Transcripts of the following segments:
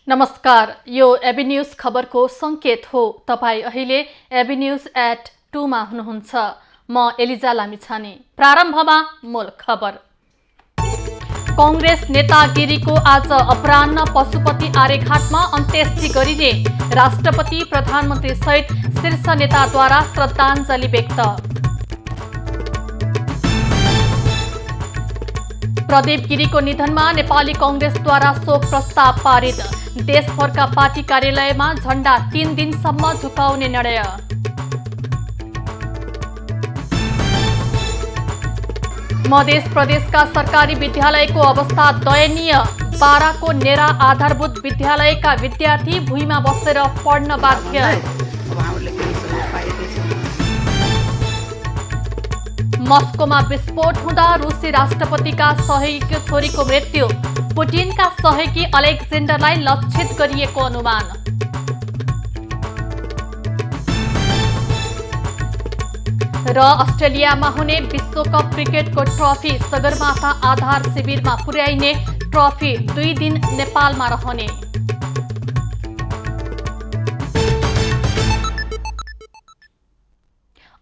नमस्कार, यो AB news खबरको संकेत हो। तपाईं अहिले एबी न्यूज एट 2 मा हुनुहुन्छ। म एलिजा लामिछाने। प्रारम्भमा मूल खबर। कांग्रेस नेता गिरीको आज अपराह्न पशुपति आर्यघाटमा अन्त्येष्टि गरिने, राष्ट्रपति प्रधानमन्त्री सहित शीर्ष नेताद्वारा श्रद्धाञ्जली व्यक्त। प्रदीप गिरीको निधनमा नेपाली कांग्रेसद्वारा शोक प्रस्ताव पारित, देशभरका पार्टी कार्यालयमा झण्डा 3 दिनसम्म झुकाउने निर्णय। मध्य प्रदेशका सरकारी विद्यालयको अवस्था दयनीय, बाराको नेरा आधारभूत विद्यालयका विद्यार्थी भुइँमा बसेर पढ्न बाध्य। मस्कोमा विस्फोट हुँदा रुसी राष्ट्रपतिका सहयोगी छोरीको मृत्यु, पुटिनका सहयोगी अलेक्जेन्डरलाई लक्षित गरिएको अनुमान। र अस्ट्रेलियामा हुने विश्वकप क्रिकेटको ट्रफी सगरमाथा आधार शिविरमा पुर्याइने, ट्रफी 2 दिन नेपालमा रहने।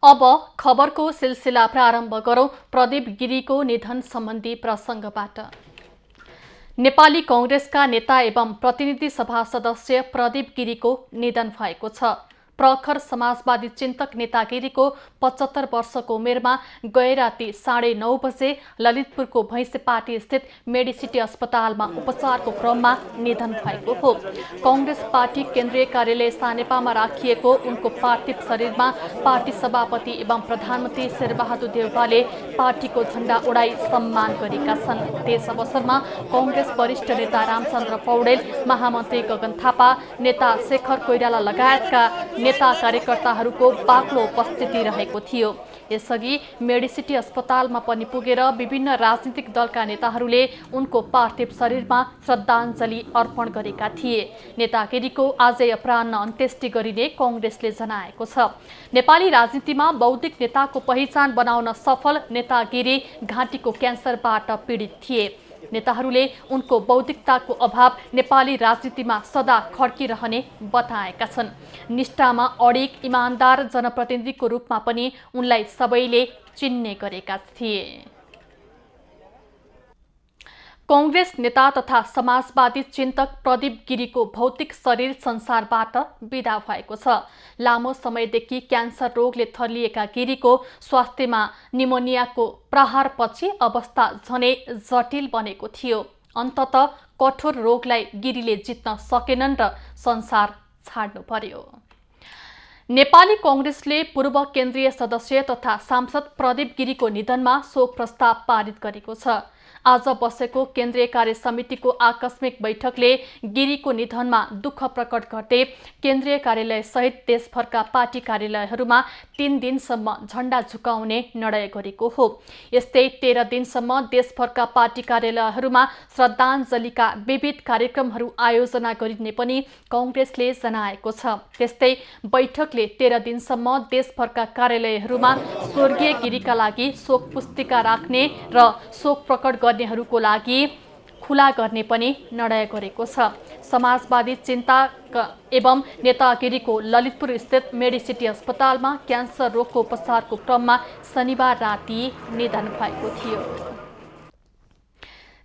अब खबरको सिलसिला प्रारम्भ गरौं प्रदीप गिरीको निधन सम्बन्धी प्रसंगबाट। नेपाली कांग्रेसका नेता एवं प्रतिनिधि सभा सदस्य प्रदीप गिरीको निधन भएको छ। प्रखर समाजवादी चिन्तक नेता गिरीको 75 वर्षको उमेरमा गए राति 9:30 बजे ललितपुरको भैंसेपाटी स्थित मेडिसिटी अस्पतालमा उपचारको क्रममा निधन भएको हो। कांग्रेस पार्टी केन्द्रीय कार्यालय सानेपामा राखिएको उनको पार्थिव शरीरमा पार्टी सभापति एवं प्रधानमन्त्री शेरबहादुर देउवाले पार्टीको झण्डा उडाई सम्मान गरेका छन्। त्यस अवसरमा कांग्रेस वरिष्ठ नेता रामचन्द्र पौडेल, महामन्त्री गगन थापा, नेता शेखर कोइराला लगायतका नेता कार्यकर्ताहरूको बाक्लो उपस्थिति रहेको थियो। यसअघि मेडिसिटी अस्पतालमा पनि पुगेर विभिन्न राजनीतिक दलका नेताहरूले उनको पार्थिव शरीरमा श्रद्धाञ्जली अर्पण गरेका थिए। नेता गिरीको आजै अपराह्न अन्त्येष्टि गरिने कांग्रेसले जनाएको छ। नेपाली राजनीतिमा बौद्धिक नेताको पहिचान बनाउन सफल नेता गिरी घाँटीको क्यान्सरबाट पीडित थिए। नेताहरूले उनको बौद्धिकताको अभाव नेपाली राजनीतिमा सदा खड्किरहने बताएका छन्। निष्ठामा अडिग, इमानदार जनप्रतिनिधिको रूपमा पनि उनलाई सबैले चिन्ने गरेका थिए। कांग्रेस नेता तथा समाजवादी चिन्तक प्रदीप गिरीको भौतिक शरीर संसारबाट विदा भएको छ। लामो समयदेखि क्यान्सर रोगले थलिएका गिरीको स्वास्थ्यमा निमोनियाको प्रहारपछि अवस्था झनै जटिल बनेको थियो। अन्ततः कठोर रोगलाई गिरीले जित्न सकेनन् र संसार छाड्नु पर्यो। नेपाली कांग्रेसले पूर्व केन्द्रीय सदस्य तथा सांसद प्रदीप गिरीको निधनमा शोक प्रस्ताव पारित गरेको छ। आज बसेको केन्द्रीय कार्य समितिको आकस्मिक बैठकले गिरीको निधनमा दुःख प्रकट गर्दै केन्द्रीय कार्यालय सहित देशभरका पार्टी कार्यालयहरूमा 3 दिनसम्म झण्डा झुकाउने निर्णय गरेको हो। यस्तै 13 दिनसम्म देशभरका पार्टी कार्यालयहरूमा श्रद्धाञ्जलीका विविध कार्यक्रमहरू आयोजना गरिने पनि कांग्रेसले जनाएको छ। त्यस्तै बैठकले 13 दिनसम्म देशभरका कार्यालयहरूमा स्वर्गीय गिरीका लागि शोक पुस्तिका राख्ने र शोक प्रकट गर्नेहरूको लागि खुला गर्ने पनि निर्णय गरेको छ। समाजवादी चिन्तक एवं नेता गिरीको ललितपुर स्थित मेडिसिटी अस्पतालमा क्यान्सर रोगको उपचारको क्रममा शनिबार राति निधन भएको थियो।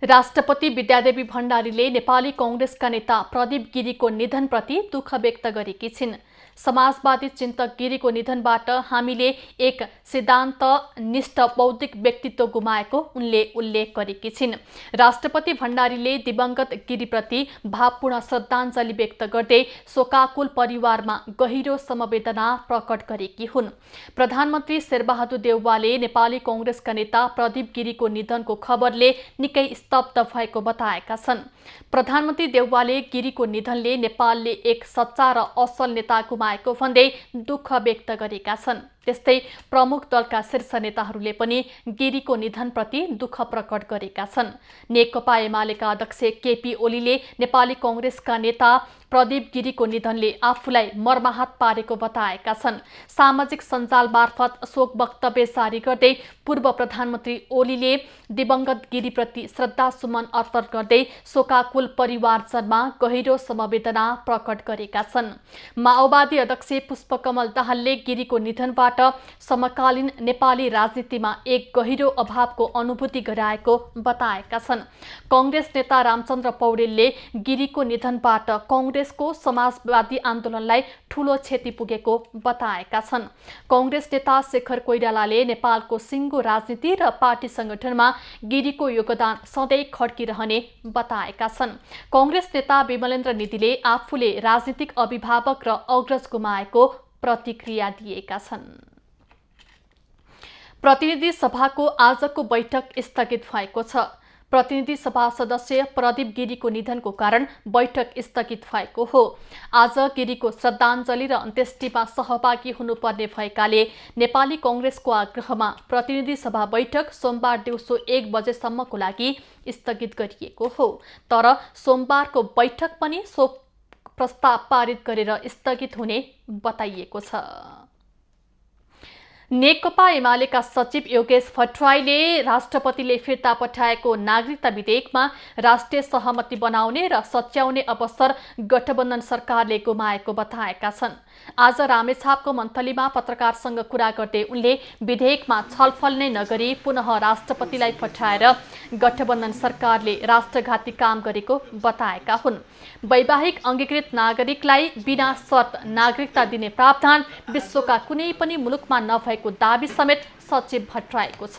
राष्ट्रपति विद्यादेवी भण्डारीले नेपाली कांग्रेसका नेता प्रदीप गिरीको निधनप्रति दुःख व्यक्त गरेकी छिन्। समाजवादी चिन्तक गिरीको निधनबाट हामीले एक सिद्धान्तनिष्ठ बौद्धिक व्यक्तित्व गुमाएको उनले उल्लेख गरेकी छिन्। राष्ट्रपति भण्डारीले दिवंगत गिरीप्रति भावपूर्ण श्रद्धाञ्जली व्यक्त गर्दै शोकाकुल परिवारमा गहिरो समवेदना प्रकट गरेकी हुन्। प्रधानमन्त्री शेरबहादुर देउवाले नेपाली कांग्रेसका नेता प्रदीप गिरीको निधनको खबरले निकै स्तब्ध भएको बताएका छन्। प्रधानमन्त्री देउवाले गिरीको निधनले नेपालले एक सच्चा र असल नेता गुमाएको भन्दै दुःख व्यक्त गरेका छन्। त्यस्तै प्रमुख दलका शीर्ष नेताहरूले पनि गिरीको निधनप्रति दुःख प्रकट गरेका छन्। नेकपा एमालेका अध्यक्ष केपी ओलीले नेपाली कांग्रेसका नेता प्रदीप गिरीको निधनले आफूलाई मर्माहत पारेको बताएका छन्। सामाजिक सञ्जाल मार्फत शोक वक्तव्य जारी गर्दै पूर्व प्रधानमन्त्री ओलीले दिवंगत गिरीप्रति श्रद्धासुमन अर्पण गर्दै शोकाकुल परिवारजनमा गहिरो समवेदना प्रकट गरेका छन्। माओवादी अध्यक्ष पुष्पकमल दाहालले गिरीको निधनबाट समकालीन नेपाली राजनीतिमा एक गहिरो अभावको अनुभूति गराएको बताएका छन्। कांग्रेस नेता रामचन्द्र पौडेलले गिरीको निधनबाट कांग्रेसको समाजवादी आन्दोलनलाई ठूलो क्षति पुगेको बताएका छन्। कांग्रेस नेता शेखर कोइरालाले नेपालको सिङ्गो राजनीति र पार्टी संगठनमा गिरीको योगदान सधैँ खड्किरहने बताएका छन्। कांग्रेस नेता विमलेन्द्र निधिले आफूले राजनीतिक अभिभावक र अग्रज गुमाएको प्रतिक्रिया दिएका छन्। प्रतिनिधि सभाको आजको बैठक स्थगित भएको छ। प्रतिनिधि सभा सदस्य प्रदीप गिरीको निधनको कारण बैठक स्थगित भएको हो। आज गिरीको श्रद्धाञ्जली र अन्त्येष्टिमा सहभागी हुनुपर्ने भएकाले नेपाली कांग्रेसको आग्रहमा प्रतिनिधि सभा बैठक सोमबार दिउँसो 1 बजेसम्मको लागि स्थगित गरिएको हो। तर सोमबारको बैठक पनि सो प्रस्ताव पारित गरेर स्थगित हुने बताइएको छ। नेकपा एमालेका सचिव योगेश भट्टराईले राष्ट्रपतिले फिर्ता पठाएको नागरिकता विधेयकमा राष्ट्रिय सहमति बनाउने र सच्याउने अवसर गठबन्धन सरकारले गुमाएको बताएका छन्। आज रामेछापको मन्थलीमा पत्रकारसँग कुरा गर्दै उनले विधेयकमा छलफल नै नगरी पुनः राष्ट्रपतिलाई पठाएर गठबन्धन सरकारले राष्ट्रघाती काम गरेको बताएका हुन्। वैवाहिक अङ्गीकृत नागरिकलाई बिना शर्त नागरिकता दिने प्रावधान विश्वका कुनै पनि मुलुकमा नभएको दाबी समेत सचिव भट्टराईको छ।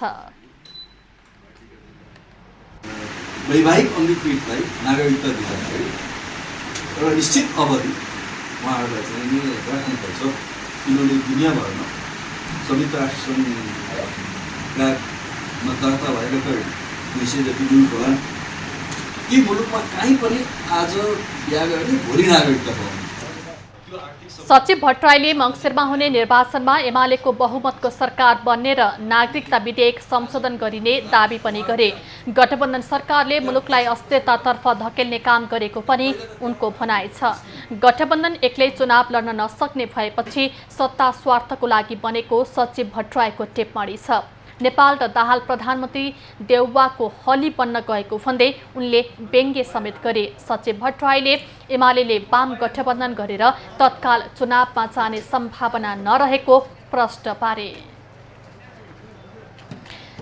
वैवाहिक अङ्गीकृतलाई नागरिकता दिँदाखेरि एउटा निश्चित अवधि उहाँहरूलाई चाहिँ राख्नुपर्छ। किनभने दुनियाँभरमा संयुक्त राष्ट्र सङ्घमा दर्ता भएका 200 जति मुलुक होला। ती मुलुकमा कहीँ पनि आज बिहा गर्ने भोलि नागरिकता पाउने। सचिव भट्टराईले मङ्सिरमा हुने निर्वाचनमा एमालेको बहुमतको सरकार बन्ने र नागरिकता विधेयक संशोधन गरिने दाबी पनि गरे। गठबन्धन सरकारले मुलुकलाई अस्थिरतातर्फ धकेल्ने काम गरेको पनि उनको भनाइ छ। गठबन्धन एक्लै चुनाव लड्न नसक्ने भएपछि सत्ता स्वार्थको लागि बनेको सचिव भट्टराईको टिप्पणी छ। नेपाल र दाहाल प्रधानमन्त्री देउवाको हली बन्न गएको भन्दै उनले व्यङ्ग्य समेत गरे। सचिव भट्टराईले एमालेले वाम गठबन्धन गरेर तत्काल चुनावमा जाने सम्भावना नरहेको प्रश्न पारे।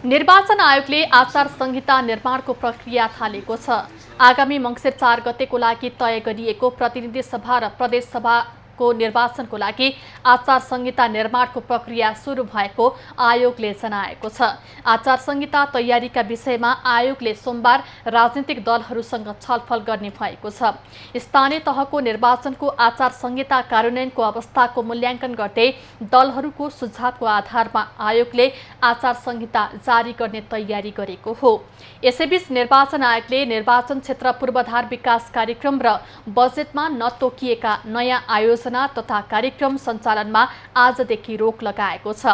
निर्वाचन आयोगले आचार संहिता निर्माणको प्रक्रिया थालेको छ। आगामी मङ्सिर 4 गतेको लागि तय गरिएको प्रतिनिधि सभा र प्रदेश सभाको निर्वाचनको लागि आचार संहिता निर्माणको प्रक्रिया सुरु भएको आयोगले जनाएको छ। आचार संहिता तयारीका विषयमा आयोगले सोमबार राजनीतिक दलहरूसँग छलफल गर्ने भएको छ। स्थानीय तहको निर्वाचनको आचार संहिता कार्यान्वयनको अवस्थाको मूल्याङ्कन गर्दै दलहरूको सुझावको आधारमा आयोगले आचार संहिता जारी गर्ने तयारी गरेको हो। यसैबीच निर्वाचन आयोगले निर्वाचन क्षेत्र पूर्वाधार विकास कार्यक्रम र बजेटमा नतोकिएका नयाँ आयोजना तथा कार्यक्रम सञ्चालनमा आजदेखि रोक लगाएको छ।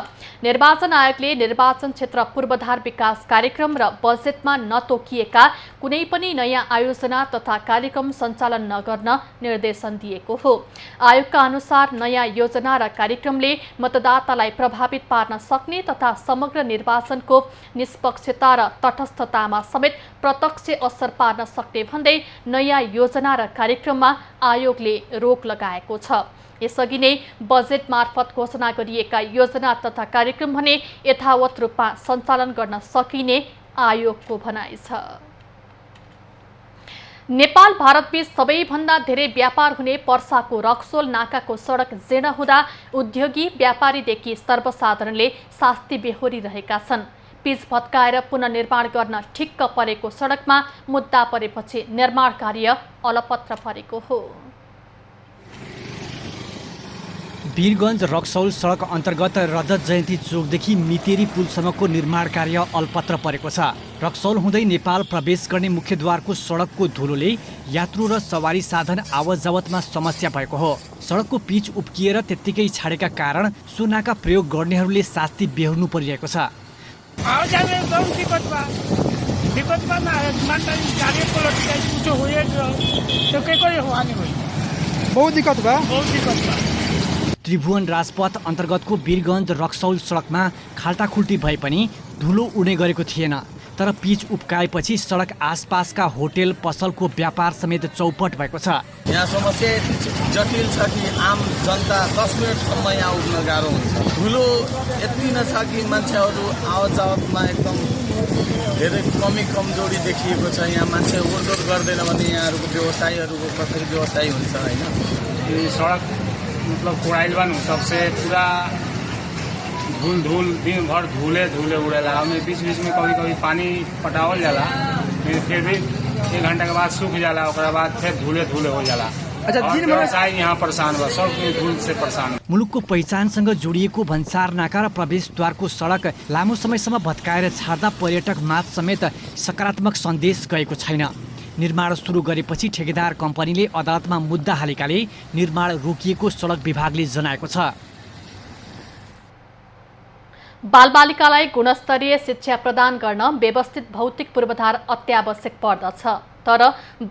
निर्वाचन आयोगले निर्वाचन क्षेत्र पूर्वाधार विकास कार्यक्रम र बजेटमा नतोकिएका कुनै पनि नयाँ आयोजना तथा कार्यक्रम सञ्चालन नगर्न निर्देशन दिएको हो। आयोगका अनुसार नयाँ योजना र कार्यक्रमले मतदातालाई प्रभावित पार्न सक्ने तथा समग्र निर्वाचनको निष्पक्षता र तटस्थतामा समेत प्रत्यक्ष असर पार्न सक्ने भन्दै नयाँ योजना र कार्यक्रममा आयोगले रोक लगाएको छ। यसअघि नै बजेट मार्फत घोषणा गरिएका योजना तथा कार्यक्रम भने यथावत रूपमा सञ्चालन गर्न सकिने आयोगको भनाइ छ। नेपाल भारतबीच सबैभन्दा धेरै व्यापार हुने पर्साको रक्सोल नाकाको सडक जीर्ण हुँदा उद्योगी व्यापारीदेखि सर्वसाधारणले शास्ति बेहोरिरहेका छन्। पिच भत्काएर पुनर्निर्माण गर्न ठिक्क परेको सडकमा मुद्दा परेपछि निर्माण कार्य अलपत्र परेको हो। वीरगञ्ज रक्सौल सडक अन्तर्गत रजत जयन्ती चोकदेखि मितेरी पुलसम्मको निर्माण कार्य अलपत्र परेको छ। रक्सौल हुँदै नेपाल प्रवेश गर्ने मुख्यद्वारको सडकको धुलोले यात्रु र सवारी साधन आवत जावतमा समस्या भएको हो। सडकको पिच उप्किएर त्यत्तिकै छाडेका कारण सो नाका प्रयोग गर्नेहरूले शास्ति बेहोर्नु परिरहेको छ। बहुत दिक्कत बा। त्रिभुवन राजपथ अन्तर्गतको वीरगञ्ज रक्सौल सडकमा खाल्टाखुल्टी भए पनि धुलो उड्ने गरेको थिएन। तर पिच उप्काएपछि सडक आसपासका होटेल पसलको व्यापार समेत चौपट भएको छ। यहाँ समस्या जटिल छ कि आम जनता 10 मिनटसम्म यहाँ उठ्न गाह्रो हुन्छ। धुलो यति नै छ कि मान्छेहरू आवत जावतमा एकदम धेरै कमजोरी देखिएको छ। यहाँ मान्छे ओहोरदोहोर गर्दैन भने यहाँहरूको व्यवसायीहरूको कसरी व्यवसाय हुन्छ होइन। ये सड़क मतलब कोड़ाइलवन सबसे पूरा धूल दिन भर धूले उड़ेला। हमें बीच में कभी पानी पटावल जाला, फिर भी 1 घंटा के बाद सूख जाला, ओकरा बाद फिर धूले हो जाला। अच्छा, और व्यवसाय यहाँ परेशान बा, सब धूल से परेशान। मुलुकको पहिचानसँग जोडिएको भन्सार नाका र प्रवेशद्वारको सडक लामो समयसम्म भत्काएर छाड्दा पर्यटक माझ समेत सकारात्मक सन्देश गएको छैन। निर्माण सुरु गरेपछि ठेकेदार कम्पनीले अदालतमा मुद्दा हालेकाले निर्माण रोकिएको सडक विभागले जनाएको छ। बालबालिकालाई गुणस्तरीय शिक्षा प्रदान गर्न व्यवस्थित भौतिक पूर्वाधार अत्यावश्यक पर्दछ। तर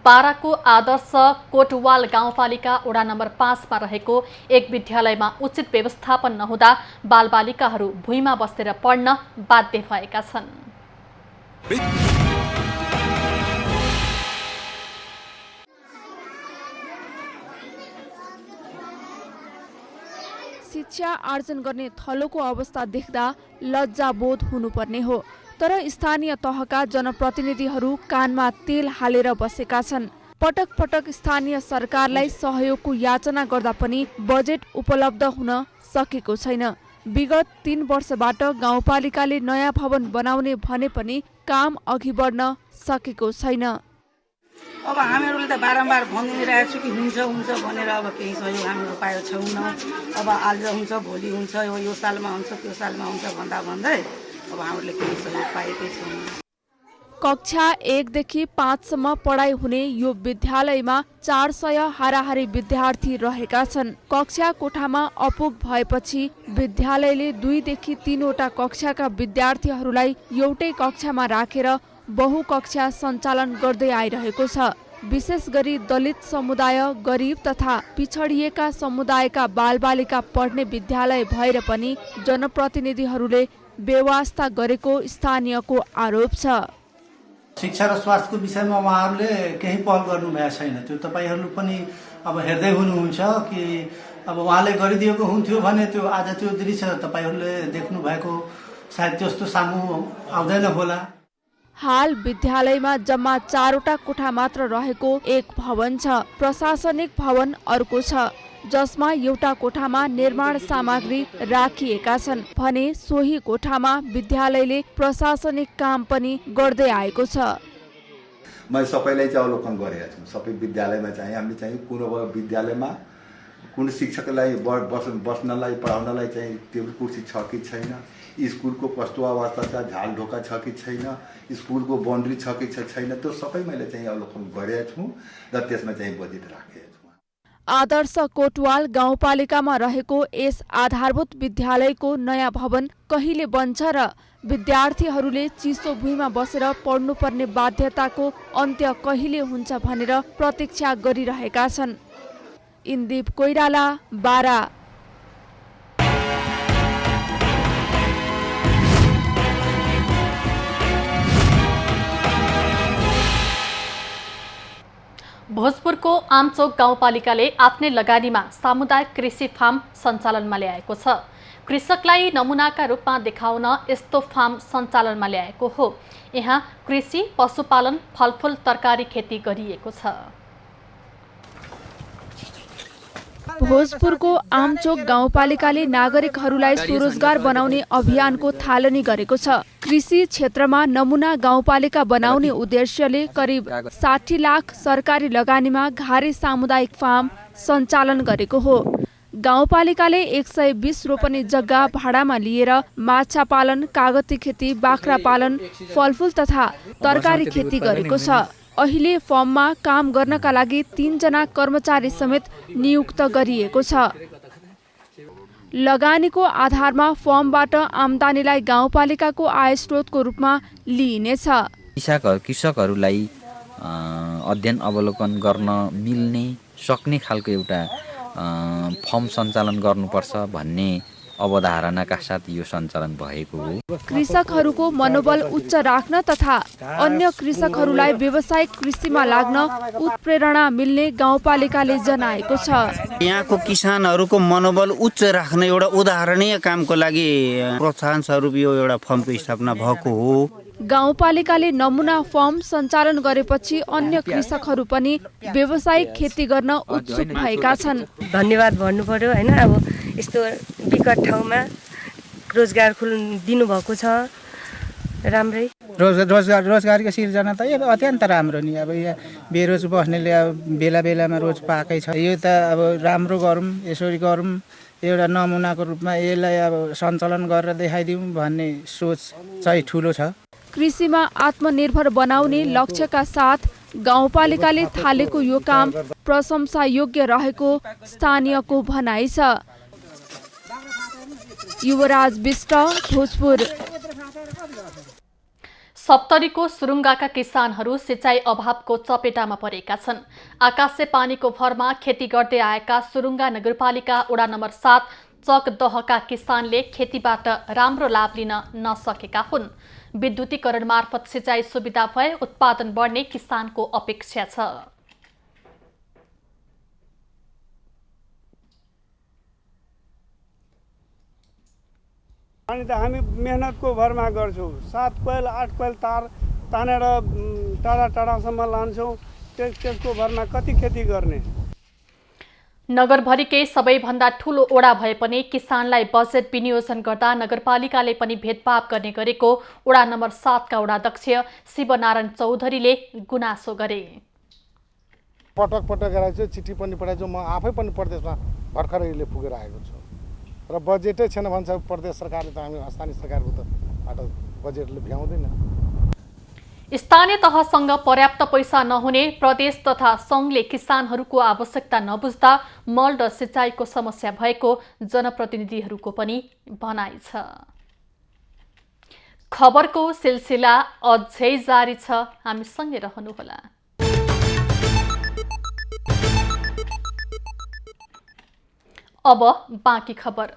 बाराको आदर्श कोटवाल गाउँपालिका वडा नम्बर 5 मा रहेको एक विद्यालयमा उचित व्यवस्थापन नहुँदा बालबालिकाहरू भुइँमा बसेर पढ्न बाध्य भएका छन्। शिक्षा आर्जन गर्ने थलोको अवस्था देख्दा लज्जाबोध हुनुपर्ने हो। तर स्थानीय तहका जनप्रतिनिधिहरू कानमा तेल हालेर बसेका छन्। पटक पटक स्थानीय सरकारलाई सहयोगको याचना गर्दा पनि बजेट उपलब्ध हुन सकेको छैन। विगत 3 वर्षबाट गाउँपालिकाले नयाँ भवन बनाउने भने पनि काम अघि बढ्न सकेको छैन। अब हामीहरूले त बारम्बार भनिरहेको छु कि हुन्छ भनेर अब केही सहयोग हामीले पाएको छैनौँ। अब आज हुन्छ भोलि हुन्छ, यो सालमा हुन्छ त्यो सालमा हुन्छ भन्दै अब हामीले केही सहयोग पाएकै छैनौँ। कक्षा 1 देखि 5 सम्म पढाइ हुने यो विद्यालयमा 400 हाराहारी विद्यार्थी रहेका छन्। कक्षा कोठामा अपुग भएपछि विद्यालयले 2 देखि 3 वटा कक्षाका विद्यार्थीहरूलाई एउटै कक्षामा राखेर बहुकक्षा सञ्चालन गर्दै आइरहेको छ। विशेष गरी दलित समुदाय, गरिब तथा पिछडिएका समुदायका बालबालिका पढ्ने विद्यालय भएर पनि जनप्रतिनिधिहरूले बेवास्ता गरेको स्थानीयको आरोप छ। शिक्षा र स्वास्थ्यको विषयमा उहाँहरूले केही पहल गर्नु भएको छैन। त्यो तपाईहरु पनि अब हेर्दै हुनुहुन्छ कि अब उहाँले गरिदिएको हुन्थ्यो भने त्यो आज त्यो दृश्य तपाईहरुले देख्नु भएको सायद त्यस्तो सामु आउँदैन होला। हाल विद्यालयमा जम्मा 4 वटा कोठा मात्र रहेको एक भवन छ। प्रशासनिक भवन अर्को छ, जसमा एउटा कोठामा निर्माण सामग्री राखिएका छन् भने सोही कोठामा विद्यालयले प्रशासनिक काम पनि गर्दै आएको छ। मैं सबैलाई चाहिँ अवलोकन गरेको छु। सबै विद्यालयमा चाहिँ हामीले चाहिँ कुन विद्यालयमा कुन शिक्षकलाई बस्नलाई पढाउनलाई चाहिँ टेबल कुर्सी छ कि छैन, स्कुलको कस्तो अवस्था छ, झाल ढोका छ कि छैन, स्कुलको बाउन्ड्री छ कि छैन, त्यो सबै मैले चाहिँ अवलोकन गरेको छु र त्यसमा चाहिँ बजेट राखेको छु। आदर्श कोटवाल गाउँपालिकामा रहेको यस आधारभूत विद्यालयको नयाँ भवन कहिले बन्छ र विद्यार्थीहरूले चिसो भुइँमा बसेर पढ्नुपर्ने बाध्यताको अन्त्य कहिले हुन्छ भनेर प्रतीक्षा गरिरहेका छन्। इन्दीप कोइराला, बारा। भोजपुरको आमचोक गाउँपालिकाले आफ्नै लगानीमा सामुदायिक कृषि फार्म सञ्चालनमा ल्याएको छ। कृषकलाई नमुनाका रूपमा देखाउन यस्तो फार्म सञ्चालनमा ल्याएको हो। यहाँ कृषि, पशुपालन, फलफुल, तरकारी खेती गरिएको छ। भोजपुरको आमचोक गाउँपालिकाले नागरिकहरूलाई स्वरोजगार बनाउने अभियानको थालनी गरेको छ। कृषि क्षेत्रमा नमुना गाउँपालिका बनाउने उद्देश्यले करिब 60 लाख सरकारी लगानीमा घारे सामुदायिक फार्म सञ्चालन गरेको हो। गाउँपालिकाले 120 रोपनी जग्गा भाडामा लिएर माछा पालन, कागती खेती, बाख्रा पालन, फलफुल तथा तरकारी खेती गरेको छ। अहिले फर्ममा काम गर्नका लागि 3 जना कर्मचारी समेत नियुक्त गरिएको छ। लगानीको आधारमा फर्मबाट आम्दानीलाई गाउँपालिकाको आय स्रोतको रूपमा लिइनेछ। कृषकहरूलाई अध्ययन अवलोकन गर्न मिल्ने सक्ने खालको एउटा फर्म सञ्चालन गर्नुपर्छ भन्ने अवधारणाका साथ यो सञ्चालन भएको हो। कृषकहरूको मनोबल उच्च राख्न तथा अन्य कृषकहरूलाई व्यावसायिक कृषिमा लाग्न उत्प्रेरणा मिल्ने गाउँपालिकाले जनाएको छ। यहाँको किसानहरूको मनोबल उच्च राख्ने एउटा उदाहरणीय कामको लागि प्रोत्साहन स्वरूप यो एउटा फर्मको स्थापना भएको हो। गाउँपालिकाले नमुना फर्म सञ्चालन गरेपछि अन्य कृषकहरू पनि व्यावसायिक खेती गर्न उत्सुक भएका छन्। धन्यवाद भन्नु पर्यो हैन। अब यस्तो विकट ठाउँमा रोजगार दिनुभएको छ, राम्रै रोजगारीको सिर्जना त अब अत्यन्त राम्रो नि। अब यहाँ बेरोज बस्नेले अब बेला बेलामा रोज पाएकै छ। यो त अब राम्रो गरौँ, यसरी गरौँ, एउटा नमुनाको रूपमा यसलाई अब सञ्चालन गरेर देखाइदिउँ भन्ने सोच चाहिँ ठुलो छ। कृषिमा आत्मनिर्भर बनाउने लक्ष्यका साथ गाउँपालिकाले थालेको यो काम प्रशंसा योग्य रहेको स्थानीयको भनाइ छ। युवराज बिष्ट, भोजपुर। सप्तरीको सुरुङ्गाका किसानहरू सिँचाइ अभावको चपेटामा परेका छन्। आकाशे पानीको भरमा खेती गर्दै आएका सुरुङ्गा नगरपालिका वडा नम्बर 7 चकदहका किसानले खेतीबाट राम्रो लाभ लिन नसकेका हुन्। विद्युतीकरण मार्फत सिँचाइ सुविधा भए उत्पादन बढ्ने किसानको अपेक्षा छ। अनि त हामी मेहनतको भरमा गर्छौँ। 7 कोइल 8 कोइल तार तानेर टाढा टाढासम्म लान्छौँ। त्यसको भरमा कति खेती गर्ने? नगरभरिकै सबैभन्दा ठूलो ओडा भए पनि किसानलाई बजेट विनियोजन गर्दा नगरपालिकाले पनि भेदभाव गर्ने गरेको ओडा नम्बर 7 का ओडाध्यक्ष शिवनारायण चौधरीले गुनासो गरे। पटक पटक गराइछु, चिठी पनि पठाइछु। म आफै पनि प्रदेशमा भर्खरै पुगेर आएको छु र बजेटै छैन भन्छ प्रदेश सरकारले। त हामी स्थानीय सरकारको तबाट बजेटले भ्याउँदैन। स्थानीय तहसँग पर्याप्त पैसा नहुने प्रदेश तथा सङ्घले किसानहरूको आवश्यकता नबुझ्दा मल र सिँचाइको समस्या भएको जनप्रतिनिधिहरूको पनि भनाइ छ। खबरको सिलसिला अझै जारी छ, हामीसँगै रहनुहोला। अब बाँकी खबर।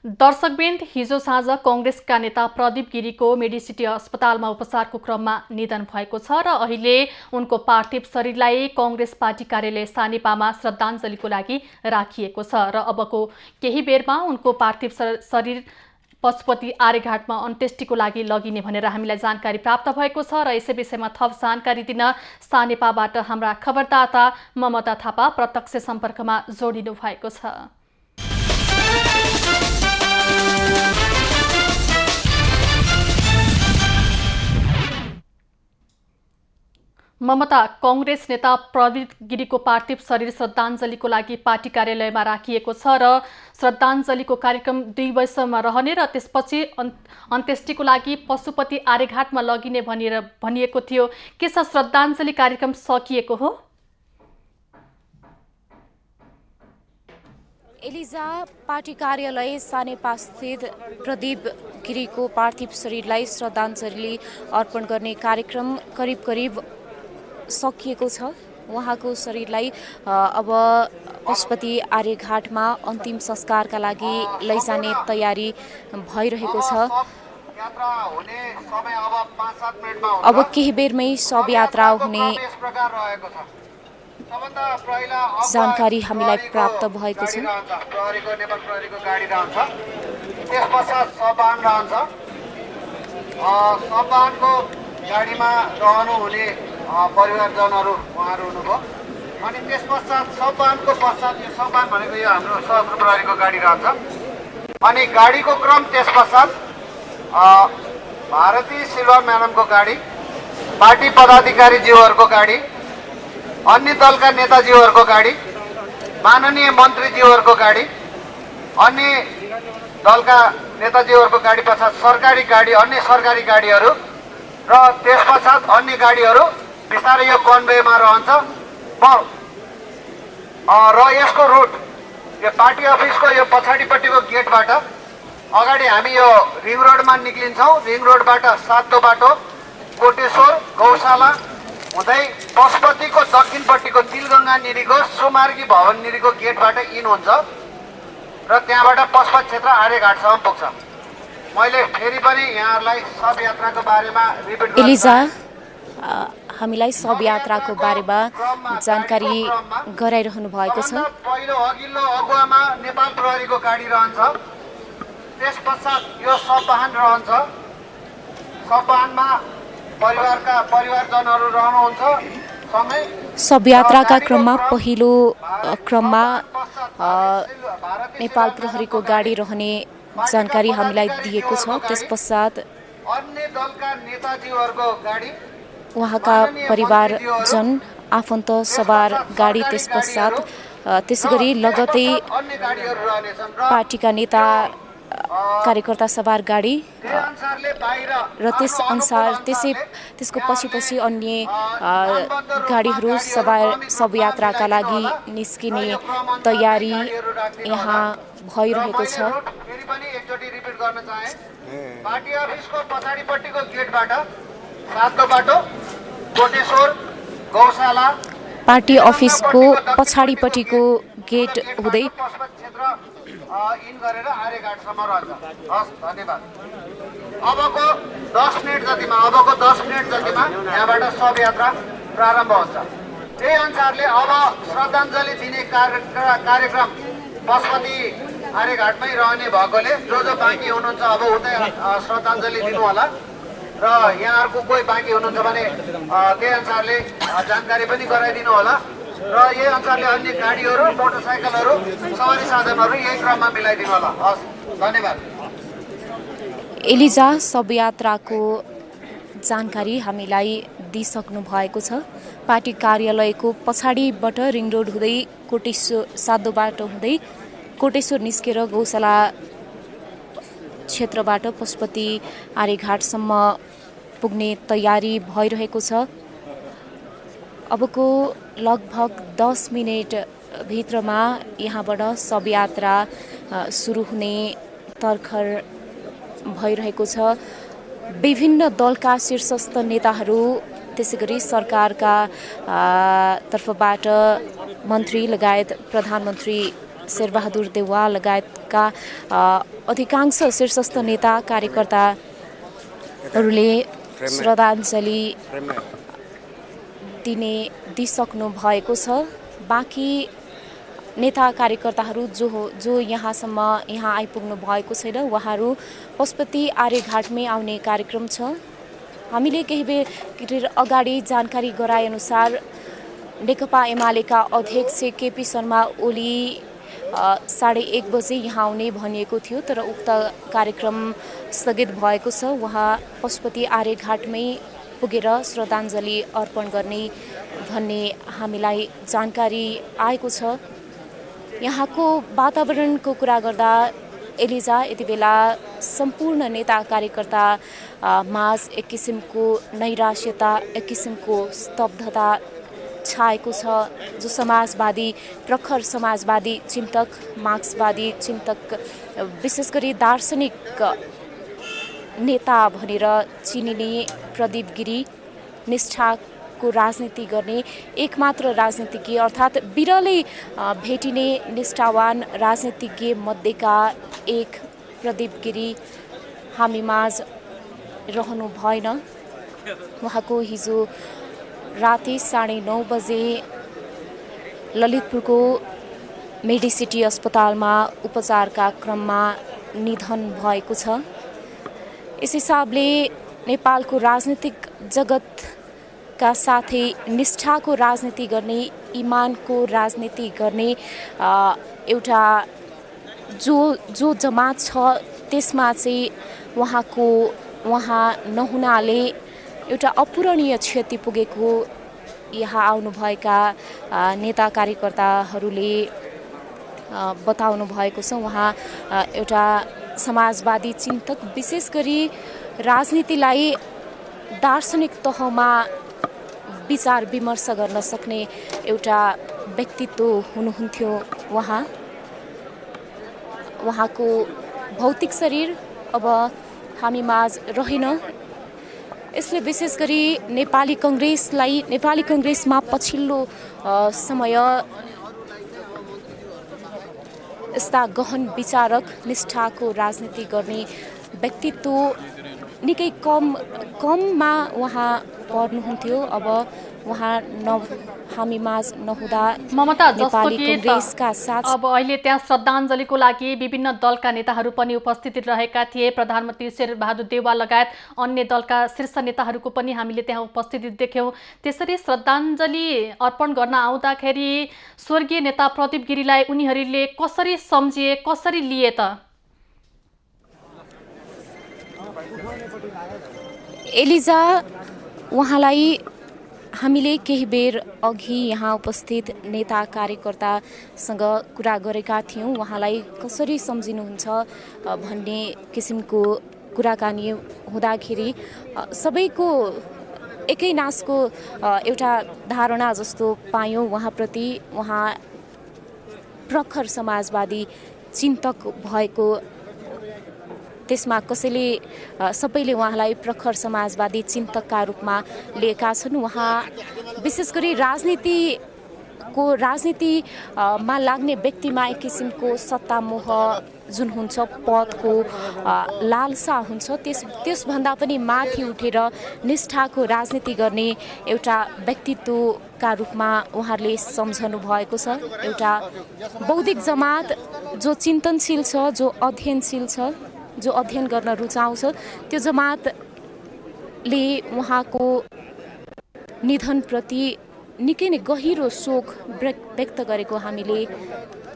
दर्शकवृन्द, हिजो साँझ कांग्रेसका नेता प्रदीप गिरीको मेडिसिटी अस्पतालमा उपचारको क्रममा निधन भएको छ र अहिले उनको पार्थिव शरीरलाई कांग्रेस पार्टी कार्यालय सानेपामा श्रद्धाञ्जलीको लागि राखिएको छ र अबको केही बेरमा उनको पार्थिव शरीर पशुपति आर्यघाटमा अन्त्येष्टिको लागि लगिने भनेर हामीलाई जानकारी प्राप्त भएको छ र यसै विषयमा थप जानकारी दिन सानेपाबाट हाम्रा खबरदाता ममता थापा प्रत्यक्ष सम्पर्कमा जोडिनु भएको छ। ममता, कांग्रेस नेता प्रदीप गिरीको पार्थिव शरीर श्रद्धाञ्जलीको लागि पार्टी कार्यालयमा राखिएको छ र श्रद्धाञ्जलीको कार्यक्रम 2 बजेसम्म रहने र त्यसपछि अन्त्येष्टिको लागि पशुपति आर्यघाटमा लगिने भनिएको थियो। के छ, श्रद्धाञ्जली कार्यक्रम सकिएको हो? एलिजा, पार्टी कार्यालय सानेपा स्थित प्रदीप गिरीको पार्थिव शरीरलाई श्रद्धाञ्जली अर्पण गर्ने कार्यक्रम करिब सकिएको छ। उहाँको शरीरलाई अब पशुपति आर्यघाटमा अन्तिम संस्कारका लागि लैजाने तयारी भइरहेको छ। अब केही बेरमै शव यात्रा हुने जानकारी हामीलाई प्राप्त भएको छ। गाडीमा रहनुहुने परिवारजनहरू उहाँहरू हुनुभयो। अनि त्यस पश्चात सबवानको पश्चात यो सबवान भनेको यो हाम्रो सशस्त्र प्रहरीको गाडी रहन्छ। अनि गाडीको क्रम त्यस पश्चात भारती सिल्वा म्याडमको गाडी, पार्टी पदाधिकारीज्यूहरूको गाडी, अन्य दलका नेताज्यूहरूको गाडी, माननीय मन्त्रीज्यूहरूको गाडी, अन्य दलका नेताज्यूहरूको गाडी पश्चात सरकारी गाडी, अन्य सरकारी गाडीहरू र त्यस पश्चात अन्य गाडीहरू बिस्तारै यो कन्वेमा रहन्छ। र यसको रुट यो पार्टी अफिसको यो पछाडिपट्टिको गेटबाट अगाडि हामी यो रिङ रोडमा निक्लिन्छौँ। रिङ रोडबाट सातो बाटो, कोटेश्वर, गौशाला, हुँदै पशुपतिको दक्षिणपट्टिको तिलगङ्गा निरीको सुमार्गी भवन निरीको गेटबाट इन हुन्छ र त्यहाँबाट पशुपत क्षेत्र आर्यघाटसम्म पुग्छ। मैले फेरि पनि यहाँहरूलाई सब यात्राको बारेमा रिपिट एलिजा हामीलाई सब यात्राको बारेमा जानकारी गराइरहनु भएको छ। पहिलो अघिल्लो अगुवामा नेपाल प्रहरीको गाडी रहन्छ, त्यस पश्चात यो सब वाहन रहन्छ, सब वाहनमा परिवारजनहरू रहनुहुन्छ सँगै। सब यात्राका क्रममा पहिलो क्रममा नेपाल प्रहरीको गाडी रहने जानकारी हामीलाई दिएको छ। त्यस पश्चात अन्य दलका नेताजीहरूको गाडी, उहाँका परिवारजन आफन्त सवार गाडी, त्यस पश्चात त्यसै गरी लगतै पार्टीका नेता कार्यकर्ता सवार गाडी र त्यस अनुसार त्यसको पछि अन्य गाडीहरू सब यात्राका लागि निस्किने तयारी यहाँ भइरहेको छ। फेरि पनि एकचोटि रिपिट गर्न चाहे, पार्टी अफिसको पछाडिपट्टिको गेटबाट सातो बाटो कोटेश्वर गौशाला, पार्टी अफिसको पछाडिपट्टिको गेट हुँदै इन गरेर आर्यघाटसम्म रहन्छ। हस्, धन्यवाद। अबको 10 मिनट जतिमा यहाँबाट सब यात्रा प्रारम्भ हुन्छ। त्यही अनुसारले अब श्रद्धाञ्जली दिने कार्यक्रम पशुपति आर्यघाटमै रहने भएकोले जो बाँकी हुनुहुन्छ अब उतै श्रद्धाञ्जली दिनु होला र यहाँहरूको कोही बाँकी हुनुहुन्छ भने त्यही अनुसारले जानकारी पनि गराइदिनु होला र यही अनुसारले अन्य गाडीहरू, मोटरसाइकलहरू, सवारी साधनहरू यही क्रममा मिलाइदिनु होला। हस्, धन्यवाद। एलिजा सब यात्राको जानकारी हामीलाई दिइसक्नु भएको छ। पार्टी कार्यालयको पछाडिबाट रिङ रोड हुँदै कोटेश्वर सातो बाटो हुँदै कोटेश्वर निस्केर गौशाला क्षेत्रबाट पशुपति आर्यघाटसम्म पुग्ने तयारी भइरहेको छ। अबको लगभग 10 मिनट भित्रमा यहाँबाट सब यात्रा सुरु हुने तर्खर भइरहेको छ। विभिन्न दलका शीर्षस्थ नेताहरू, त्यसै गरी सरकारका तर्फबाट मन्त्री लगायत प्रधानमन्त्री शेरबहादुर देउवा लगायतका अधिकांश शीर्षस्थ नेता कार्यकर्ताहरूले श्रद्धाञ्जली दिइसक्नु भएको छ। बाँकी नेता कार्यकर्ताहरू जो यहाँ आइपुग्नु भएको छैन, उहाँहरू पशुपति आर्यघाटमै आउने कार्यक्रम छ। हामीले केही बेर अगाडि जानकारी गराएअनुसार नेकपा एमालेका अध्यक्ष केपी शर्मा ओली 1:30 बजे यहाँ आउने भनिएको थियो, तर उक्त कार्यक्रम स्थगित भएको छ। उहाँ पशुपति आर्यघाटमै पुगेर श्रद्धाञ्जली अर्पण गर्ने भन्ने हामीलाई जानकारी आएको छ। यहाँको वातावरणको कुरा गर्दा एलिजा यति बेला सम्पूर्ण नेता कार्यकर्ता माझ एक किसिमको नैराश्यता, एक किसिमको स्तब्धता छाएको छ। जो प्रखर समाजवादी चिन्तक, मार्क्सवादी चिन्तक, विशेष गरी दार्शनिक नेता भनेर चिनिने प्रदीप गिरी, निष्ठाको राजनीति गर्ने एकमात्र राजनीतिज्ञ अर्थात् बिरलै भेटिने निष्ठावान राजनीतिज्ञ मध्येका एक प्रदीप गिरी हामीमाझ रहनु भएन। उहाँको हिजो राति 9:30 बजे ललितपुरको मेडिसिटी अस्पतालमा उपचारका क्रममा निधन भएको छ। यस हिसाबले नेपालको राजनीतिक जगतका साथै निष्ठाको राजनीति गर्ने, इमानको राजनीति गर्ने एउटा जो जमात छ त्यसमा चाहिँ उहाँ नहुनाले एउटा अपूरणीय क्षति पुगेको यहाँ आउनुभएका नेता कार्यकर्ताहरूले बताउनु भएको छ। उहाँ एउटा समाजवादी चिन्तक, विशेष गरी राजनीतिलाई दार्शनिक तहमा विचार विमर्श गर्न सक्ने एउटा व्यक्तित्व हुनुहुन्थ्यो। उहाँको भौतिक शरीर अब हामीमाझ रहेन। यसले विशेष गरी नेपाली कङ्ग्रेसमा पछिल्लो समय यस्ता गहन विचारक निष्ठाको राजनीति गर्ने व्यक्तित्व निकै कममा उहाँ पर्नुहुन्थ्यो। अब उहाँ हामी माझ नहुँदा ममता, जस्तो नेपाली कि कङ्ग्रेसका साथ अब अहिले त्यहाँ श्रद्धाञ्जलीको लागि विभिन्न दलका नेताहरू पनि उपस्थित रहेका थिए। प्रधानमन्त्री शेरबहादुर देउवा लगायत अन्य दलका शीर्ष नेताहरूको पनि हामीले त्यहाँ उपस्थिति देख्यौँ। त्यसरी श्रद्धाञ्जली अर्पण गर्न आउँदाखेरि स्वर्गीय नेता प्रदीप गिरीलाई उनीहरूले कसरी सम्झिए, कसरी लिए त? एलिजा, उहाँलाई हामीले केही बेर अघि यहाँ उपस्थित नेता कार्यकर्तासँग कुरा गरेका थियौँ। उहाँलाई कसरी सम्झिनुहुन्छ भन्ने किसिमको कुराकानी हुँदाखेरि सबैको एकै नासको एउटा धारणा जस्तो पायौँ उहाँप्रति। उहाँ प्रखर समाजवादी चिन्तक भएको, त्यसमा सबैले उहाँलाई प्रखर समाजवादी चिन्तकका रूपमा लिएका छन्। उहाँ विशेष गरी राजनीतिमा लाग्ने व्यक्तिमा एक किसिमको सत्तामोह जुन हुन्छ, पदको लालसा हुन्छ, त्यसभन्दा पनि माथि उठेर निष्ठाको राजनीति गर्ने एउटा व्यक्तित्वका रूपमा उहाँहरूले सम्झनु भएको छ। एउटा बौद्धिक जमात जो चिन्तनशील छ, जो अध्ययनशील छ, जो अध्ययन गर्न रुचाउँछ, त्यो जमातले उहाँको निधनप्रति निकै नै गहिरो शोक व्यक्त गरेको हामीले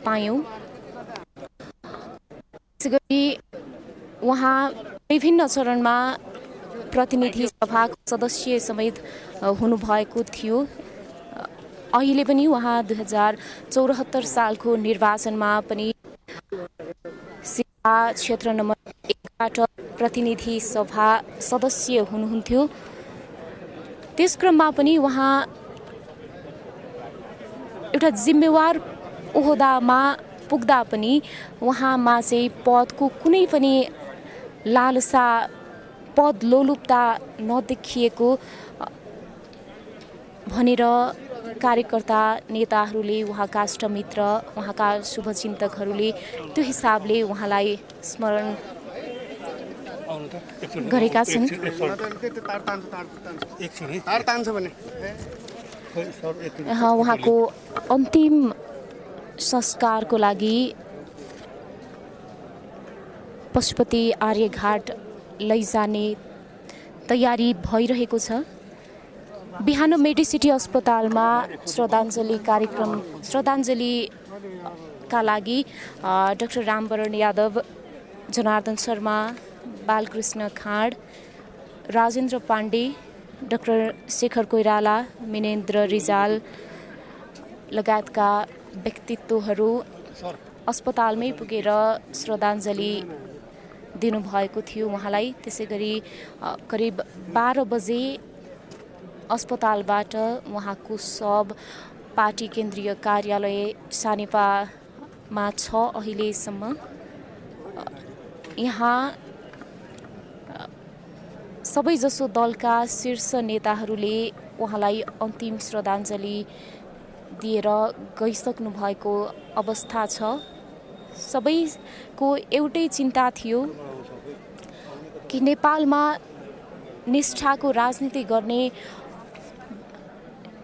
पायौँ। त्यसैगरी उहाँ विभिन्न चरणमा प्रतिनिधि सभाको सदस्य समेत हुनुभएको थियो। अहिले पनि उहाँ 2074 सालको निर्वाचनमा पनि क्षेत्र नम्बर 1बाट प्रतिनिधि सभा सदस्य हुनुहुन्थ्यो। त्यस क्रममा पनि उहाँ एउटा जिम्मेवार ओहदामा पुग्दा पनि उहाँमा चाहिँ पदको कुनै पनि लालसा, पद लोलुपता नदेखिएको भनेर कार्यकर्ता नेताहरूले, उहाँका इष्टमित्र, उहाँका शुभचिन्तकहरूले त्यो हिसाबले उहाँलाई स्मरण गरेका छन्। उहाँको अन्तिम संस्कारको लागि पशुपति आर्यघाट लैजाने तयारी भइरहेको छ। बिहान मेडिसिटी अस्पतालमा श्रद्धाञ्जलीका लागि डाक्टर रामवरण यादव, जनार्दन शर्मा, बालकृष्ण खाँड, राजेन्द्र पाण्डे, डाक्टर शेखर कोइराला, मिनेन्द्र रिजाल लगायतका व्यक्तित्वहरू अस्पतालमै पुगेर श्रद्धाञ्जली दिनुभएको थियो उहाँलाई। त्यसै गरी करिब 12 बजे अस्पतालबाट उहाँको शव पार्टी केन्द्रीय कार्यालय सानेपामा छ। अहिलेसम्म यहाँ सबैजसो दलका शीर्ष नेताहरूले उहाँलाई अन्तिम श्रद्धाञ्जली दिएर गइसक्नु भएको अवस्था छ। सबैको एउटै चिन्ता थियो कि नेपालमा निष्ठाको राजनीति गर्ने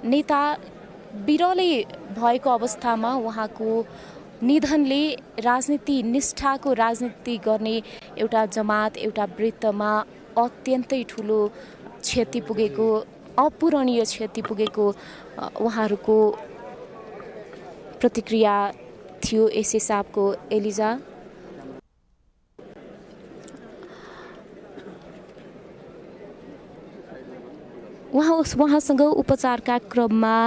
नेता बिरलै भएको अवस्थामा उहाँको निधनले निष्ठाको राजनीति गर्ने एउटा जमात, एउटा वृत्तमा अत्यन्तै ठुलो क्षति पुगेको, अपूरणीय क्षति पुगेको उहाँहरूको प्रतिक्रिया थियो यस हिसाबको। एलिजा, उहाँसँग उपचारका क्रममा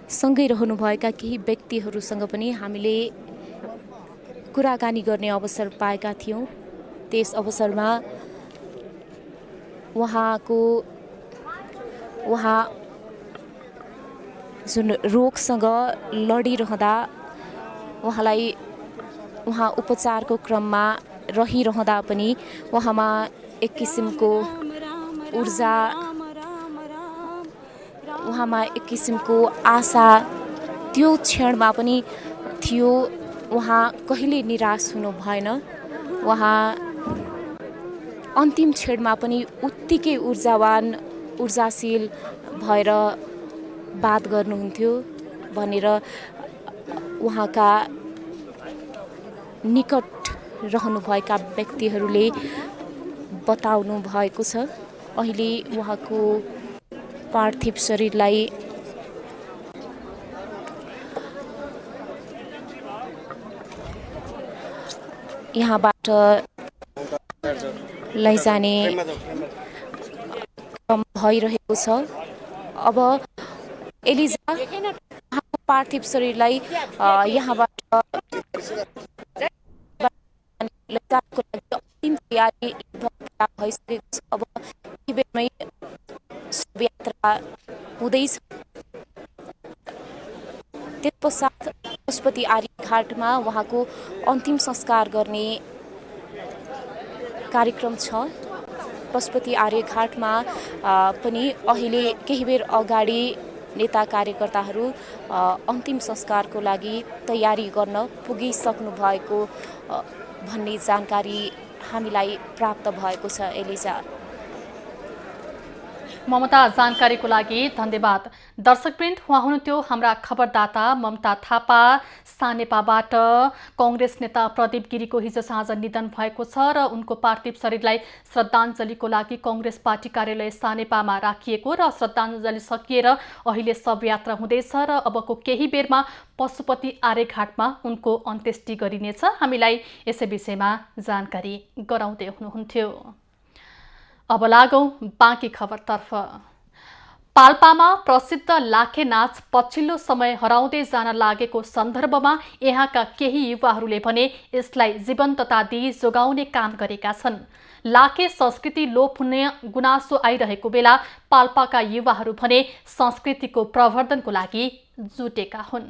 सँगै रहनुभएका केही व्यक्तिहरूसँग पनि हामीले कुराकानी गर्ने अवसर पाएका थियौँ। त्यस अवसरमा उहाँ जुन रोगसँग लडिरहँदा उहाँ उपचारको क्रममा रहिरहँदा पनि उहाँमा एक किसिमको ऊर्जा उहाँमा एक किसिमको आशा त्यो क्षणमा पनि थियो। उहाँ कहिले निराश हुनु भएन। उहाँ अन्तिम क्षणमा पनि उत्तिकै ऊर्जावान ऊर्जाशील भएर बात गर्नुहुन्थ्यो भनेर उहाँका निकट रहनुभएका व्यक्तिहरूले बताउनु भएको छ। अहिले उहाँको पार्थिव शरीरलाई यहाँबाट लैजाने क्रम भइरहेको छ। अब एलिजा उहाँको पार्थिव शरीरलाई यहाँबाट लैजानको लागि अन्तिम तयारी भइसकेको छ। अब केही बेरमै शोभायात्रा हुँदैछ। त्यस पश्चात पशुपति आर्यघाटमा उहाँको अन्तिम संस्कार गर्ने कार्यक्रम छ। पशुपति आर्यघाटमा पनि अहिले केही बेर अगाडि नेता कार्यकर्ताहरू अन्तिम संस्कारको लागि तयारी गर्न पुगिसक्नु भएको भन्ने जानकारी हामीलाई प्राप्त भएको छ। एलिजा, ममता, जानकारीको लागि धन्यवाद। दर्शकवृन्द, उहाँ हुनुहुन्थ्यो हाम्रा खबरदाता ममता थापा। सानेपाबाट कांग्रेस नेता प्रदीप गिरीको हिजो साँझ निधन भएको छ र उनको पार्थिव शरीरलाई श्रद्धाञ्जलीको लागि कांग्रेस पार्टी कार्यालय सानेपामा राखिएको र श्रद्धाञ्जली सकिएर अहिले शवयात्रा हुँदैछ र अबको केही बेरमा पशुपति आर्यघाटमा उनको अन्त्येष्टि गरिनेछ। हामीलाई यसै विषयमा जानकारी गराउँदै हुनुहुन्थ्यो। अब लागौं बाँकी खबरतर्फ। पाल्पामा प्रसिद्ध लाखे नाच पछिल्लो समय हराउँदै जान लागेको सन्दर्भमा यहाँका केही युवाहरूले भने यसलाई जीवन्तता दिई जोगाउने काम गरेका छन्। लाखे संस्कृति लोप हुने गुनासो आइरहेको बेला पाल्पाका युवाहरू भने संस्कृतिको प्रवर्धनको लागि जुटेका हुन्।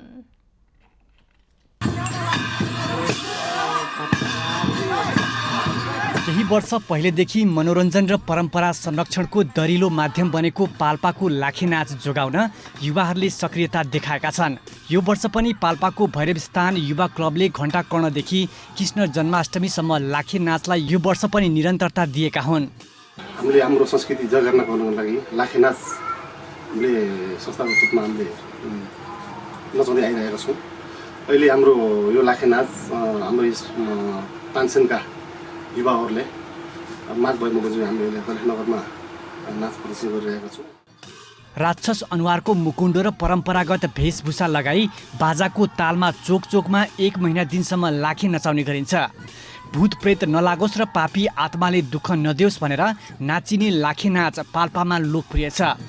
केही वर्ष पहिलेदेखि मनोरञ्जन र परम्परा संरक्षणको दरिलो माध्यम बनेको पाल्पाको लाखे नाच जोगाउन युवाहरूले सक्रियता देखाएका छन्। यो वर्ष पनि पाल्पाको भैरवस्थान युवा क्लबले घण्टा कर्णदेखि कृष्ण जन्माष्टमीसम्म लाखे नाचलाई यो वर्ष पनि निरन्तरता दिएका हुन्। हामीले हाम्रो संस्कृति जगेर्ना गर्नको लागि लाखे नाचले संस्थागत रूपमा हामीले नचाउँदै आइरहेका छौँ। अहिले हाम्रो यो लाखे नाच हाम्रो तानसेनका युवाहरूले माघ भैरवको चाहिँ हामीले दलेखनगरमा नाच प्रदर्शन गरिरहेका छौँ। राक्षस अनुहारको मुकुण्डो र परम्परागत वेशभूषा लगाई बाजाको तालमा चोक चोकमा 1 महिना दिनसम्म लाखे नचाउने गरिन्छ। भूत प्रेत नलागोस् र पापी आत्माले दुःख नदेओस् भनेर नाचिने लाखे नाच पाल्पामा लोकप्रिय छ।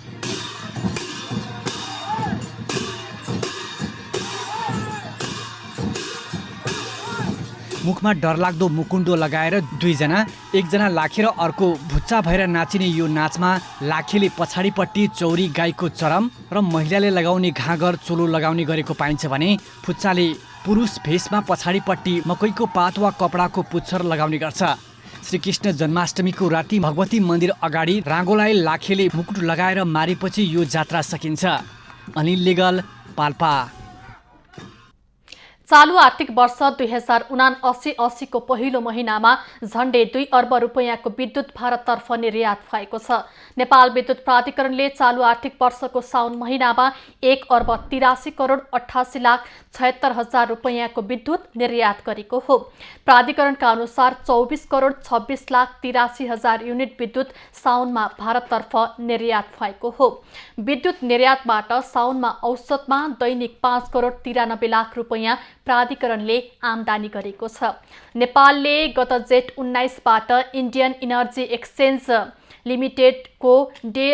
मुखमा डरलाग्दो मुकुण्डो लगाएर दुईजना, एकजना लाखे र अर्को भुच्चा भएर नाचिने यो नाचमा लाखेले पछाडिपट्टि चौरी गाईको चरम र महिलाले लगाउने घाँगर चोलो लगाउने गरेको पाइन्छ भने फुच्चाले पुरुष भेषमा पछाडिपट्टि मकैको पात वा कपडाको पुच्छर लगाउने गर्छ। श्रीकृष्ण जन्माष्टमीको राति भगवती मन्दिर अगाडि राँगोलाई लाखेले मुकुट लगाएर मारेपछि यो जात्रा सकिन्छ। अनिल लेगल, पाल्पा। चालू आर्थिक वर्ष 2079-80 को पहिलो महिनामा झण्डै 2 अर्ब रुपैयाँको विद्युत भारततर्फ निर्यात भएको छ। नेपाल विद्युत प्राधिकरणले चालू आर्थिक वर्षको साउन महिनामा 1 अर्ब 83 करोड 88 लाख 76 हजार रुपैयाँको विद्युत निर्यात गरेको हो। प्राधिकरणका अनुसार 24 करोड 26 लाख 83 हजार युनिट विद्युत साउनमा भारततर्फ निर्यात भएको हो। विद्युत निर्यातबाट साउनमा औसतमा दैनिक 5 करोड 93 लाख रुपैयाँ प्राधिकरणले आमदानी गरेको छ। नेपालले गत जेठ 19बाट इन्डियन इनर्जी एक्सचेन्ज लिमिटेडको डे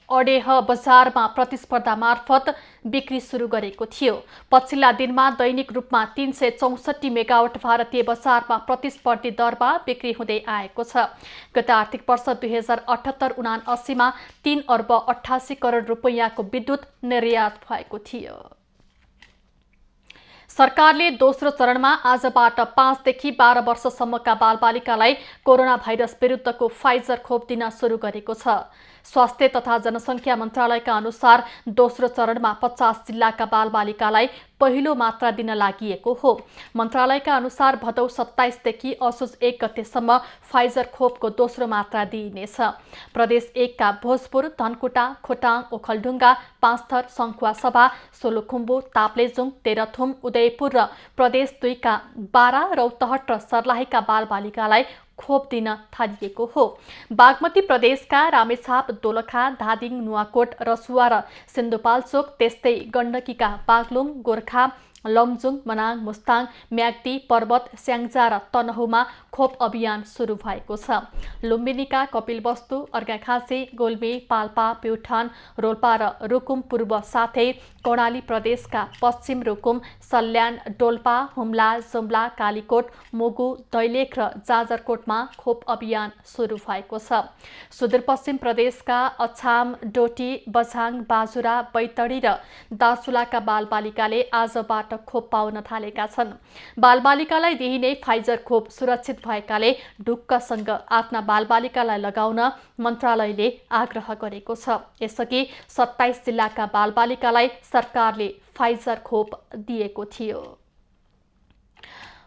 अडेह बजारमा प्रतिस्पर्धा मार्फत बिक्री सुरु गरेको थियो। पछिल्ला दिनमा दैनिक रूपमा 364 मेगावाट भारतीय बजारमा प्रतिस्पर्धी दरमा बिक्री हुँदै आएको छ। गत आर्थिक वर्ष 2078-79 मा 3 अर्ब 88 करोड रुपैयाँको विद्युत निर्यात भएको थियो। सरकारले दोस्रो चरणमा आजबाट 5 देखि 12 वर्षसम्मका बालबालिकालाई कोरोना भाइरस विरुद्धको फाइजर खोप दिन सुरु गरेको छ। स्वास्थ्य तथा जनसङ्ख्या मन्त्रालयका अनुसार दोस्रो चरणमा 50 जिल्लाका बालबालिकालाई पहिलो मात्रा दिन लागि हो। मन्त्रालयका अनुसार भदौ 27 देखि असोज 1 गतेसम्म फाइजर खोपको दोस्रो मात्रा दिइनेछ। प्रदेश 1 का भोजपुर, धनकुटा, खोटाङ, ओखलढुङ्गा, पाँचथर, सङ्खुवासभा, सोलुखुम्बु, ताप्लेजुङ, तेह्रथुम, उदयपुर र प्रदेश 2 का 12, रौतहट र सर्लाहीका बालबालिकालाई खोप दिन थालिएको हो। बागमती प्रदेशका रामेछाप, दोलखा, धादिङ, नुवाकोट, रसुवा र सिन्धुपाल्चोक, त्यस्तै गण्डकीका बागलुङ, गोर्खा, लमजुङ, मनाङ, मुस्ताङ, म्याग्दी, पर्वत, स्याङ्जा र तनहुमा खोप अभियान सुरु भएको छ। लुम्बिनीका कपिलवस्तु, अर्घाखाँची, गोल्मी, पाल्पा, प्युठान, रोल्पा र रुकुम पूर्व साथै कर्णाली प्रदेशका पश्चिम रुकुम, सल्यान, डोल्पा, हुम्ला, जुम्ला, कालीकोट, मुगु, दैलेख र जाजरकोटमा खोप अभियान सुरु भएको छ। सुदूरपश्चिम प्रदेशका अछाम, डोटी, बझाङ, बाजुरा, बैतडी र दार्चुलाका बालबालिकाले आजबाट खोप पाउन थालेका छन्। बालबालिकालाई दिइने फाइजर खोप सुरक्षित भएकाले ढुक्कसँग आफ्ना बालबालिकालाई लगाउन मन्त्रालयले आग्रह गरेको छ। यसअघि 27 जिल्लाका बालबालिकालाई सरकारले फाइजर खोप दिएको थियो।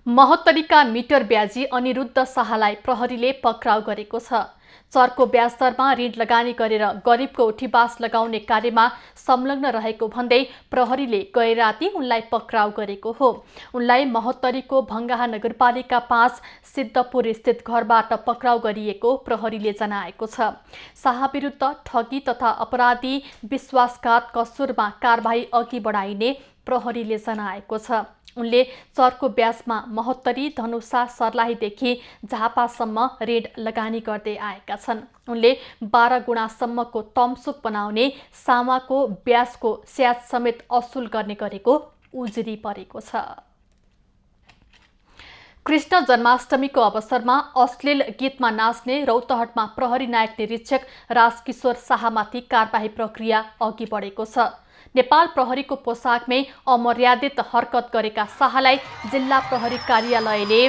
महोत्तरीका मिटर ब्याजी अनिरुद्ध शाहलाई प्रहरीले पक्राउ गरेको छ। चर्को ब्याज दरमा ऋण लगानी गरेर गरिबको उठीबास लगाउने कार्यमा संलग्न रहेको भन्दै प्रहरीले गए राति उनलाई पक्राउ गरेको हो। उनलाई महोत्तरीको भङ्गाहा नगरपालिका 5 सिद्धपुर स्थित घरबाट पक्राउ गरिएको प्रहरीले जनाएको छ। शाह विरुद्ध ठगी तथा अपराधी विश्वासघात कसुरमा कारबाही अघि बढाइने प्रहरीले जनाएको छ। उनले चर्को ब्याजमा महोत्तरी, धनुषा, सर्लाहीदेखि झापासम्म ऋण लगानी गर्दै आएका छन्। उनले 12 गुणासम्मको तमसुक बनाउने सामाको ब्याजको स्याज समेत असुल गर्ने गरेको उजुरी परेको छ। कृष्ण जन्माष्टमीको अवसरमा अश्लील गीतमा नाच्ने रौतहटमा प्रहरी नायक निरीक्षक राजकिशोर शाहमाथि कारबाही प्रक्रिया अघि बढेको छ। नेपाल प्रहरीको पोसाकमै अमर्यादित हरकत गरेका शाहलाई जिल्ला प्रहरी कार्यालयले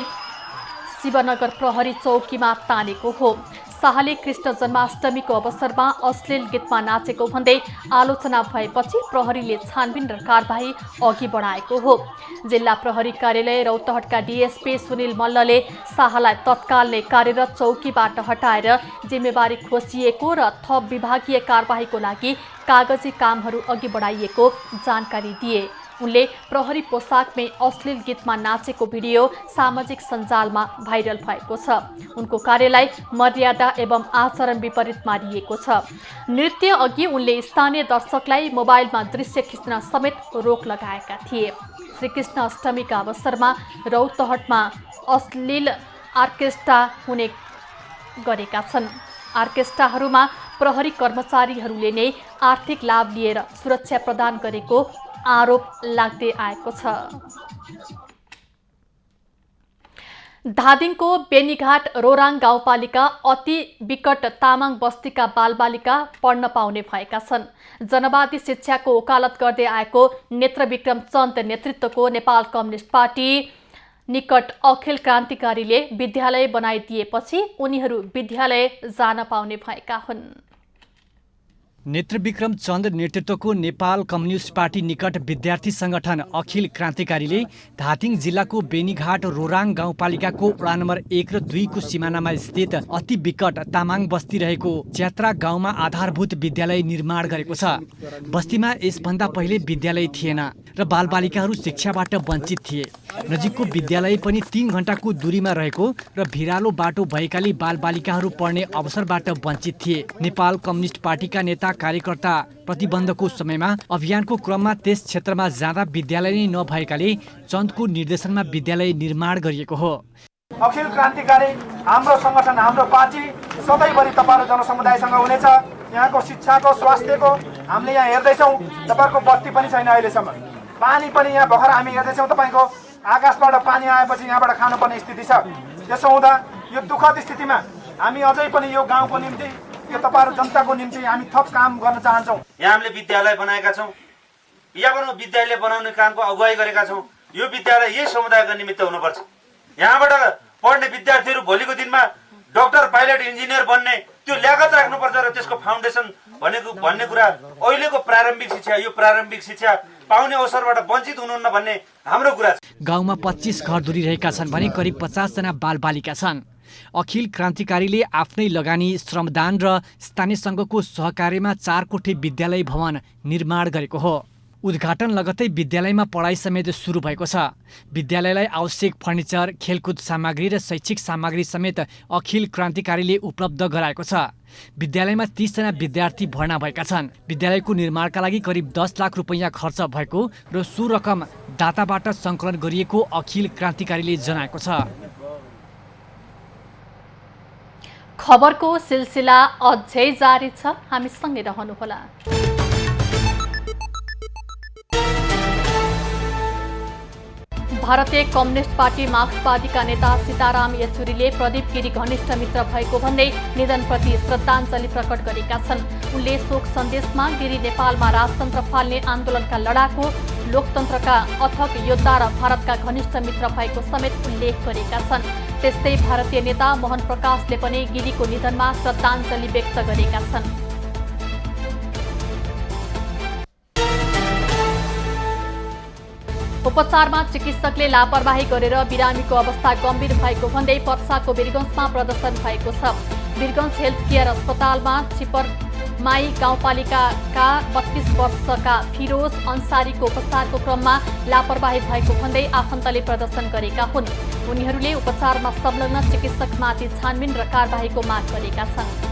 शिवनगर प्रहरी चौकीमा तानेको हो। शाहले कृष्ण जन्माष्टमीको अवसरमा अश्लील गीतमा नाचेको भन्दै आलोचना भएपछि प्रहरीले छानबिन र कारबाही अघि बढाएको हो। जिल्ला प्रहरी कार्यालय रौतहटका डीएसपी सुनिल मल्लले शाहलाई तत्कालले कार्यरत चौकीबाट हटाएर जिम्मेवारी खोसिएको र थप विभागीय कारबाहीको लागि कागजी कामहरू अघि बढाइएको जानकारी दिए। उनले प्रहरी पोसाकमै अश्लील गीतमा नाचेको भिडियो सामाजिक सञ्जालमा भाइरल भएको छ। उनको कार्यलाई मर्यादा एवं आचरण विपरीत मारिएको छ। नृत्य अघि उनले स्थानीय दर्शकलाई मोबाइलमा दृश्य खिच्न समेत रोक लगाएका थिए। श्रीकृष्ण अष्टमीका अवसरमा रौतहटमा अश्लील आर्केस्ट्रा हुने गरेका छन्। आर्केस्ट्राहरूमा प्रहरी कर्मचारीहरूले नै आर्थिक लाभ लिएर सुरक्षा प्रदान गरेको आरोप लाग्दै आएको छ। धादिङको बेनीघाट रोराङ गाउँपालिका अति विकट तामाङ बस्तीका बालबालिका पढ्न पाउने भएका छन्। जनवादी शिक्षाको वकालत गर्दै आएको नेत्रविक्रम चन्द नेतृत्वको नेपाल कम्युनिस्ट पार्टी निकट अखिल क्रान्तिकारीले विद्यालय बनाइदिएपछि उनीहरू विद्यालय जान पाउने भएका हुन्। नेत्रविक्रम चन्द नेतृत्वको नेपाल कम्युनिस्ट पार्टी निकट विद्यार्थी संगठन अखिल क्रान्तिकारीले धादिङ जिल्लाको बेनीघाट रोराङ गाउँपालिकाको वडा नम्बर 1 र 2 को सिमानामा स्थित अति विकट तामाङ बस्ती रहेको च्यात्रा गाउँमा आधारभूत विद्यालय निर्माण गरेको छ। बस्तीमा यसभन्दा पहिले विद्यालय थिएन र बालबालिकाहरू शिक्षाबाट वञ्चित थिए। नजिकको विद्यालय पनि 3 घण्टाको दूरीमा रहेको र भिरालो बाटो भएकाले बालबालिकाहरू पढ्ने अवसरबाट वञ्चित थिए। नेपाल कम्युनिस्ट पार्टीका नेता कार्यकर्ता प्रतिबन्धको समयमा अभियानको क्रममा त्यस क्षेत्रमा जाँदा विद्यालय नै नभएकाले चन्दको निर्देशनमा विद्यालय निर्माण गरिएको हो। अखिल क्रान्तिकारी हाम्रो संगठन, हाम्रो पार्टी सधैँभरि तपाईहरु जनसमुदायसँग हुनेछ। यहाँको शिक्षाको, स्वास्थ्यको हामीले यहाँ हेर्दैछौँ। तपाईहरुको बस्ती पनि छैन अहिलेसम्म। पानी पनि यहाँ भर्खर हामी हेर्दैछौँ। तपाईको आकाशबाट पानी आएपछि यहाँबाट खानुपर्ने स्थिति छ। त्यसो हुँदा यो दुःखद स्थितिमा हामी अझै पनि यो गाउँको निम्ति, यो तपाईहरु जनताको निम्ति हामी थप काम गर्न चाहन्छौँ। यहाँ हामीले विद्यालय बनाएका छौँ। यहाँ विद्यालय बनाउने कामको अगुवाई गरेका छौँ। यो विद्यालय यही समुदायको निमित्त हुनुपर्छ। यहाँबाट पढ्ने विद्यार्थीहरू भोलिको दिनमा डाक्टर, पाइलट, इन्जिनियर बन्ने त्यो ल्यागत राख्नुपर्छ र त्यसको फाउन्डेसन भन्ने कुरा अहिलेको प्रारम्भिक शिक्षा यो प्रारम्भिक शिक्षा पाउने अवसरबाट वञ्चित हुनुहुन्न भन्ने हाम्रो कुरा छ। गाउँमा 25 घर दूरी रहेका छन् भने करिब 50 जना बालबालिका छन्। अखिल क्रान्तिकारीले आफ्नै लगानी, श्रमदान र स्थानीय सङ्घको सहकार्यमा 4 कोठे विद्यालय भवन निर्माण गरेको हो। उद्घाटन लगत्तै विद्यालयमा पढाइ समेत सुरु भएको छ। विद्यालयलाई आवश्यक फर्निचर, खेलकुद सामग्री र शैक्षिक सामग्री समेत अखिल क्रान्तिकारीले उपलब्ध गराएको छ। विद्यालयमा 30 जना विद्यार्थी भर्ना भएका छन्। विद्यालयको निर्माणका लागि करिब 10 लाख रुपैयाँ खर्च भएको र सो रकम दाताबाट सङ्कलन गरिएको अखिल क्रान्तिकारीले जनाएको छ। खबरको सिलसिला अझै जारी छ, हामीसँगै रहनुहोला। भारतीय कम्युनिस्ट पार्टी मार्क्सवादीका नेता सीताराम येचुरीले प्रदीप गिरी घनिष्ठ मित्र भएको भन्दै निधनप्रति श्रद्धाञ्जली प्रकट गरेका छन्। उनले शोक सन्देशमा गिरी नेपालमा राजतन्त्र फाल्ने आन्दोलनका लडाकु, लोकतन्त्रका अथक योद्धा र भारतका घनिष्ठ मित्र भएको समेत उल्लेख गरेका छन्। त्यस्तै भारतीय नेता मोहन प्रकाशले पनि गिरीको निधनमा श्रद्धाञ्जली व्यक्त गरेका छन्। उपचारमा चिकित्सकले लापरवाही गरेर बिरामीको अवस्था गम्भीर भएको भन्दै पर्साको वीरगञ्जमा प्रदर्शन भएको छ। वीरगञ्ज हेल्थ केयर अस्पतालमा चिपरमाई गाउँपालिकाका 32 वर्षका फिरोज अन्सारीको उपचारको क्रममा लापरवाही भएको भन्दै आफन्तले प्रदर्शन गरेका हुन्। उनीहरूले उपचारमा संलग्न चिकित्सकमाथि छानबिन र कारबाहीको माग गरेका छन्।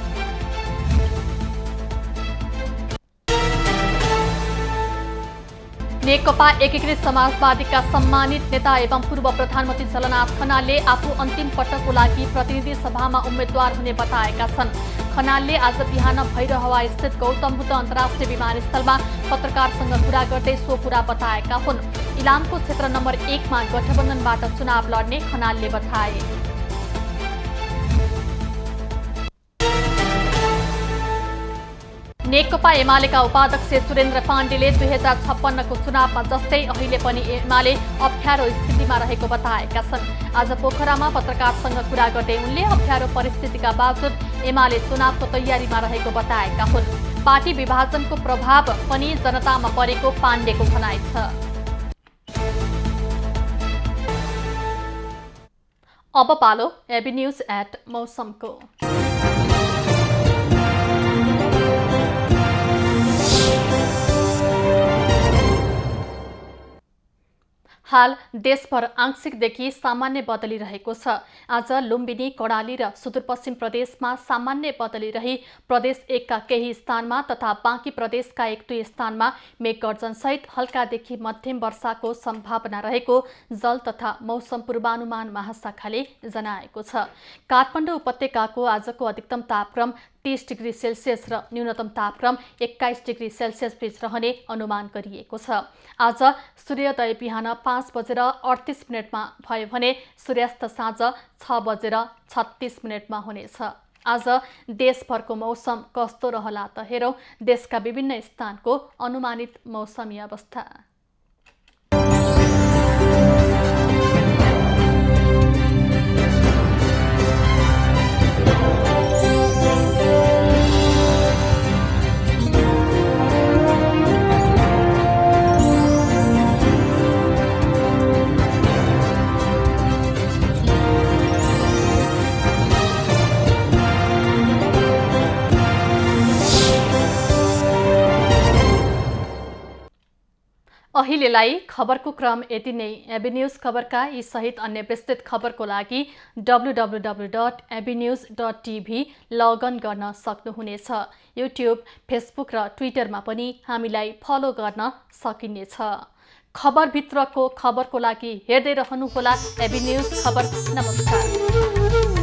नेकपा एकीकृत समाजवादीका सम्मानित नेता एवं पूर्व प्रधानमन्त्री झलनाथ खनालले आफू अन्तिम पटकको लागि प्रतिनिधि सभामा उम्मेद्वार हुने बताएका छन्। खनालले आज बिहान भैरहवा स्थित गौतम बुद्ध अन्तर्राष्ट्रिय विमानस्थलमा पत्रकारसँग कुरा गर्दै सो कुरा बताएका हुन्। इलामको क्षेत्र नम्बर 1 मा गठबन्धनबाट चुनाव लड्ने खनालले बताए। नेकपा एमालेका उपाध्यक्ष सुरेन्द्र पाण्डेले 2056 को चुनावमा जस्तै अहिले पनि एमाले अप्ठ्यारो स्थितिमा रहेको बताएका छन्। आज पोखरामा पत्रकारसँग कुरा गर्दै उनले अप्ठ्यारो परिस्थितिका बावजुद एमाले चुनावको तयारीमा रहेको बताएका हुन्। पार्टी विभाजनको प्रभाव पनि जनतामा परेको पाण्डेको भनाइ छ। अब पालो एबी न्यूज एट मौसमको। हाल देशभर आंशिकदेखि सामान्य बदली रहेको छ। आज लुम्बिनी, कर्णाली र सुदूरपश्चिम प्रदेशमा सामान्य बदली रही प्रदेश 1 का केही स्थानमा तथा बाँकी प्रदेशका 1-2 स्थानमा मेघगर्जनसहित हल्कादेखि मध्यम वर्षाको सम्भावना रहेको जल तथा मौसम पूर्वानुमान महाशाखाले जनाएको छ। काठमाडौँ उपत्यकाको आजको अधिकतम तापक्रम 30 डिग्री सेल्सियस र न्यूनतम तापक्रम 21 डिग्री सेल्सियस बीच रहने अनुमान गरिएको छ। आज सूर्योदय बिहान 5:38 भयो भने सूर्यास्त साँझ 6:36 हुनेछ। आज देशभरको मौसम कस्तो रहला त हेरौं देशका विभिन्न स्थानको अनुमानित मौसमी अवस्था। अहिलेलाई खबरको क्रम यति नै। एबी न्यूज खबरका यी सहित अन्य विस्तृत खबरको लागि www.abnews.tv लगइन गर्न सक्नुहुनेछ। युट्युब, फेसबुक र ट्विटरमा पनि हामीलाई फलो गर्न सकिनेछ। खबरभित्रको खबरको लागि हेर्दै रहनुहोला एबी न्यूज खबर। नमस्कार।